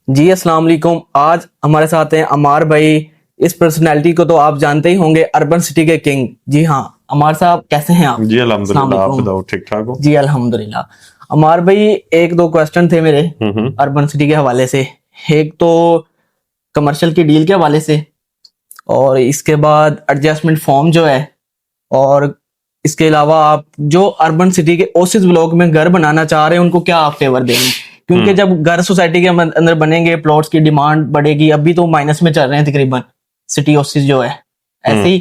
जी अस्सलाम वालेकुम। आज हमारे साथ हैं अमार भाई। इस पर्सनैलिटी को तो आप जानते ही होंगे, अर्बन सिटी के किंग। जी हाँ अमार साहब, कैसे हैं आप? जी अस्सलाम अल्हम्दुलिल्लाह, आप वालेकुम। बताओ ठीक ठाक हो? जी अल्हम्दुलिल्लाह। अमार भाई, एक दो क्वेश्चन थे मेरे अर्बन सिटी के हवाले से। एक तो कमर्शियल की डील के हवाले से, और इसके बाद एडजस्टमेंट फॉर्म जो है, और इसके अलावा आप जो अर्बन सिटी के ओसिस ब्लॉक में घर बनाना चाह रहे हैं उनको क्या आप फेवर देंगे? क्योंकि जब घर सोसाइटी के अंदर बनेंगे, प्लॉट्स की डिमांड बढ़ेगी। अभी तो माइनस में चल रहे हैं तकरीबन सिटी ओसिस जो है, ऐसे ही।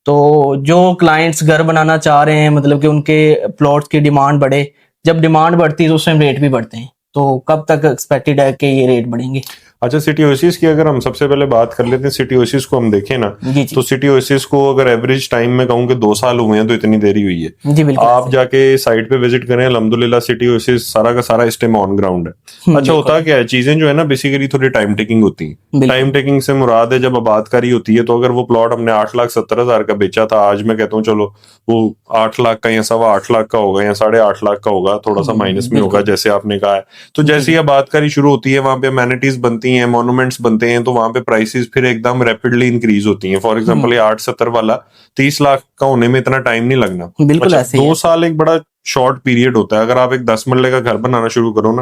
तो जो क्लाइंट्स घर बनाना चाह रहे हैं, मतलब कि उनके प्लॉट्स की डिमांड बढ़े। जब डिमांड बढ़ती है तो उस टाइम रेट भी बढ़ते हैं। तो कब तक एक्सपेक्टेड है कि ये रेट बढ़ेंगे? अच्छा, सिटी ओएसिस की अगर हम सबसे पहले बात कर लेते हैं, सिटी ओएसिस को हम देखें ना, जी जी तो सिटी ओएसिस को अगर एवरेज टाइम में कहूँ कि 2 साल हुए हैं, तो इतनी देरी हुई है। जी बिल्कुल आप ऐसे। जाके साइट पे विजिट करें, अल्हम्दुलिल्लाह सिटी ओएसिस सारा का सारा इस टाइम ऑन ग्राउंड है। अच्छा, बिल्कुल होता क्या है, चीजें जो है ना बेसिकली थोड़ी टाइम टेकिंग होती हैं। बिल्कुल। टाइम टेकिंग से मुराद है, जब आबादकारी होती है तो अगर वो प्लॉट हमने 8,70,000 का बेचा था, आज मैं कहता हूँ चलो वो 8 लाख का या 8.25 लाख का होगा या 8.5 लाख का होगा, थोड़ा सा माइनस में होगा बिल्कुल। जैसे आपने कहा है। तो जी जैसे ही जी आबादकारी शुरू होती है, वहां पे अमेनिटीज बनती हैं, मॉन्यूमेंट्स बनते हैं, तो वहां पे प्राइसेस फिर एकदम रैपिडली इंक्रीज होती हैं। फॉर एग्जांपल ये 8.70 वाला 30 लाख का होने में इतना टाइम नहीं लगना। बिल्कुल अच्छा, ऐसे ही 2 है। साल एक बड़ा शॉर्ट पीरियड होता है। अगर आप एक 10 मरले का घर बनाना शुरू करो ना,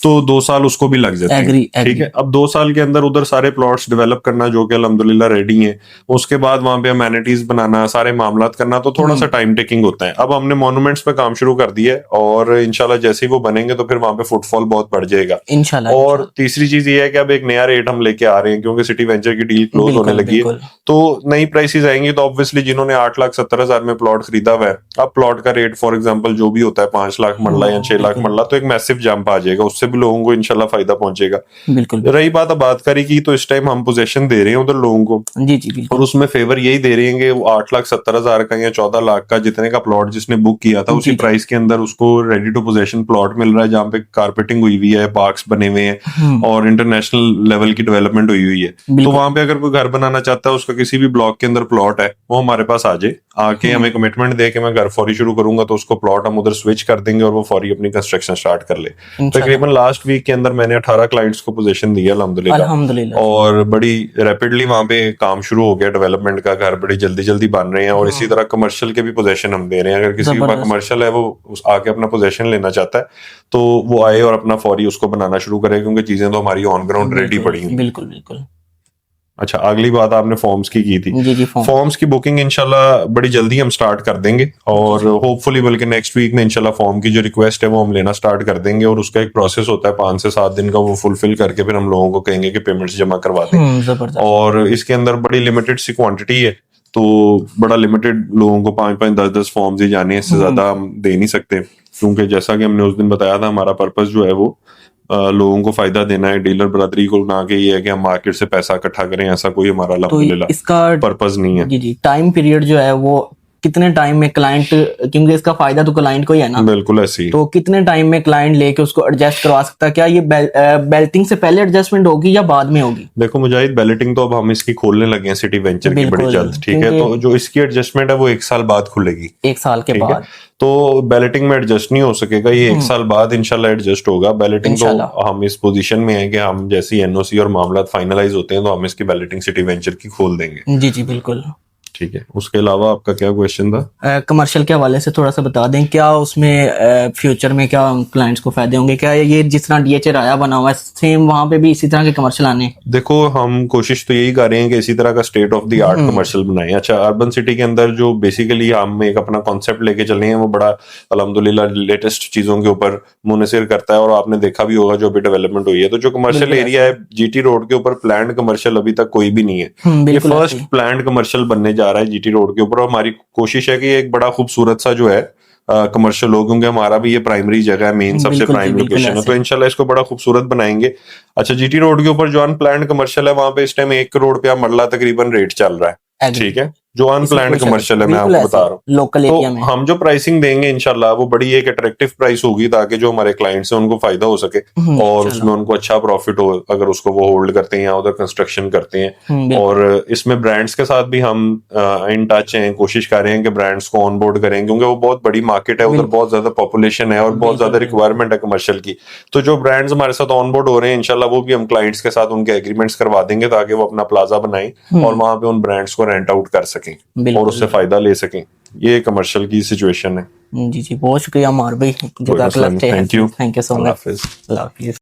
तो 2 साल उसको भी लग जाते हैं। एग्री ठीक एग्री। है, अब 2 साल के अंदर उधर सारे प्लॉट्स डेवलप करना जो कि अल्हम्दुलिल्लाह रेडी हैं, उसके बाद वहां पे अमेनिटीज बनाना, सारे मामलात करना, तो थोड़ा सा टाइम टेकिंग होता है। अब हमने मॉन्यूमेंट्स पे काम शुरू कर दिया है और इंशाल्लाह जैसे ही वो बनेंगे तो फिर वहां पे फुटफॉल बहुत बढ़ जाएगा। इंशाल्लाह और इंशाल्लाह। तीसरी चीज ये है कि अब एक नया रेट हम लेके आ रहे हैं, क्योंकि सिटी वेंचर की डील क्लोज होने बिल्कुल लगी है। बिल्कुल। तो नई प्राइसेस आएंगी, तो ऑब्वियसली जिन्होंने 8,70,000 में प्लॉट खरीदा हुआ है, अब प्लॉट का रेट फॉर एग्जांपल जो भी होता है 5 लाख मरला या 6 लाख बिल्कुल मरला, तो एक मैसिव जंप आ जाएगा, उससे भी लोगों को इंशाल्लाह फायदा पहुंचेगा। बिल्कुल बिल्कुल। रही बात आबादकारी की, तो इस टाइम हम पोजेशन दे रहे हैं उधर लोगों को, जी जी और बिल्कुल। उसमें फेवर यही दे रहे हैं कि वो 8,70,000 का या 14 लाख का जितने का प्लॉट जिसने बुक किया था, उसी जी जी। प्राइस के अंदर उसको रेडी टू पोजेशन प्लॉट मिल रहा है, जहाँ पे कारपेटिंग हुई हुई है, पार्क्स बने हुए हैं और इंटरनेशनल लेवल की डेवलपमेंट हुई हुई है। तो बिल्कुल वहां पे अगर कोई घर बनाना चाहता है, उसका किसी भी ब्लॉक के अंदर प्लॉट है, वो हमारे पास आ जाए, आके हमें कमिटमेंट दे के मैं घर फौरी शुरू करूंगा, तो उसको प्लॉट हम उधर स्विच कर देंगे और वो फौरी अपनी कंस्ट्रक्शन स्टार्ट कर ले। इंशाल्लाह। तकरीबन लास्ट वीक के अंदर मैंने 18 क्लाइंट्स को पोजीशन दिया अल्हम्दुलिल्लाह, अल्हम्दुलिल्लाह। और बड़ी रैपिडली वहां पे काम शुरू हो गया डेवलपमेंट का। घर बड़ी जल्दी जल्दी बन रहे हैं, और इसी तरह कमर्शियल के भी पोजीशन हम दे रहे हैं। अगर किसी के पास जबरदस्त। कमर्शियल है, वो आके अपना पोजीशन लेना चाहता है, तो वो आए और अपना फौरी उसको बनाना शुरू करे, क्योंकि चीजें तो हमारी ऑन ग्राउंड रेडी बिल्कुल पड़ी हुई। बिल्कुल बिल्कुल। अच्छा, अगली बात आपने फॉर्म्स की थी। जी जी फॉर्म। फॉर्म्स की बुकिंग इंशाल्लाह बड़ी जल्दी हम स्टार्ट कर देंगे, और होपफुली बल्कि नेक्स्ट वीक में इंशाल्लाह फॉर्म की जो रिक्वेस्ट है वो हम लेना स्टार्ट कर देंगे, और उसका एक प्रोसेस होता है 5 से 7 दिन का, वो फुलफिल करके फिर हम लोगों को कहेंगे कि पेमेंट्स जमा करवा दें। जबरदस्त। और इसके अंदर बड़ी लिमिटेड सी क्वांटिटी है, तो बड़ा लिमिटेड लोगों को 5-5 10-10 फॉर्म्स ही जाने हैं, इससे ज्यादा हम दे नहीं सकते, क्योंकि जैसा कि हमने उस दिन बताया था, हमारा पर्पस जो है वो लोगों को फायदा देना है, डीलर बरादरी को, ना कि ये है कि हम मार्केट से पैसा इकट्ठा करें। ऐसा कोई हमारा तो अल्हम्दुलिल्लाह इसका पर्पस नहीं है। जी जी टाइम पीरियड जो है वो कितने टाइम में क्लाइंट, क्योंकि इसका फायदा तो क्लाइंट को ही है ना, बिल्कुल ऐसे ही। तो कितने टाइम में क्लाइंट लेके उसको एडजस्ट करवा सकता है? क्या ये बेल्टिंग से पहले एडजस्टमेंट होगी या बाद में होगी? देखो मुजाहिद, बैलेटिंग तो अब हम इसकी खोलने लगे हैं सिटी वेंचर की बड़ी बिल्कुल, जल्द, ठीक है। क्योंकि तो जो इसकी एडजस्टमेंट है वो 1 साल बाद खुलेगी, 1 साल के ठीक है। बाद। तो बैलेटिंग में एडजस्ट नहीं हो सकेगा, ये 1 साल बाद इंशाल्लाह एडजस्ट होगा। बैलेटिंग तो इंशाल्लाह। हम इस पोजीशन में है कि हम जैसे ही एनओसी और मामला फाइनलाइज होते हैं, तो हम इसकी बैलेटिंग सिटी वेंचर की खोल देंगे, जी जी बिल्कुल। ठीक है। उसके अलावा आपका क्या क्वेश्चन था? कमर्शियल के हवाले से थोड़ा सा बता दें, क्या उसमें फ्यूचर में क्या क्लाइंट्स को फायदे होंगे? क्या ये जिस तरह डीएचए राया बना हुआ है, सेम वहां पे भी इसी तरह के कमर्शियल आने? देखो, हम कोशिश तो यही कर रहे हैं कि इसी तरह का state of the art commercial बनाएं। अच्छा, अर्बन सिटी के अंदर जो बेसिकली हम एक अपना कॉन्सेप्ट लेके चले हैं, वो बड़ा अल्हम्दुलिल्लाह लेटेस्ट चीजों के ऊपर मुनसिर करता है, और आपने देखा भी होगा जो अभी डेवलपमेंट हुई है। तो जो कमर्शियल एरिया है जीटी रोड के ऊपर, प्लान्ड कमर्शियल अभी तक कोई भी नहीं है। ये बिल्कुल फर्स्ट ऐसे ही। प्लान्ड कमर्शियल बनने जा रहा है जीटी रोड के ऊपर, और हमारी कोशिश है कि एक बड़ा खूबसूरत सा जो है कमर्शियल हो, क्योंकि हमारा भी ये प्राइमरी जगह है, मेन सबसे बिल्कुल जी प्राइम बिल्कुल लोकेशन है, तो ऐसे। इंशाल्लाह इसको बड़ा खूबसूरत बनाएंगे। अच्छा, जीटी रोड के ऊपर जो अनप्लान्ड कमर्शियल है, वहां पे इस टाइम 1 करोड़ रुपया मरला तकरीबन रेट चल रहा है, एग्री ठीक है। जो अनप्लान्ड कमर्शियल है, मैं आपको बता रहा हूँ। लोकल एरिया में तो हम जो प्राइसिंग देंगे इंशाल्लाह वो बड़ी एक अट्रैक्टिव प्राइस होगी, ताकि जो हमारे क्लाइंट्स हैं उनको फायदा हो सके और उसमें उनको अच्छा प्रॉफिट हो अगर उसको वो होल्ड करते हैं या उधर कंस्ट्रक्शन करते हैं। और इसमें ब्रांड्स के साथ भी हम इन टच हैं, कोशिश कर रहे हैं कि ब्रांड्स को ऑन बोर्ड करें, क्योंकि वो बहुत बड़ी मार्केट है, उधर बहुत ज्यादा पॉपुलेशन है और बहुत ज्यादा रिक्वायरमेंट है कमर्शियल की। तो जो ब्रांड्स हमारे साथ ऑन बोर्ड हो रहे हैं इंशाल्लाह वो भी हम क्लाइंट्स के साथ उनके एग्रीमेंट्स करवा देंगे, ताकि वो अपना प्लाजा बनाएं और वहां पे उन ब्रांड्स को रेंट आउट कर सकें और उससे फायदा ले सकें। ये कमर्शियल की सिचुएशन है। जी जी, बहुत शुक्रिया मार भाई। Thank you thank you so much. अल्लाह हाफिज़।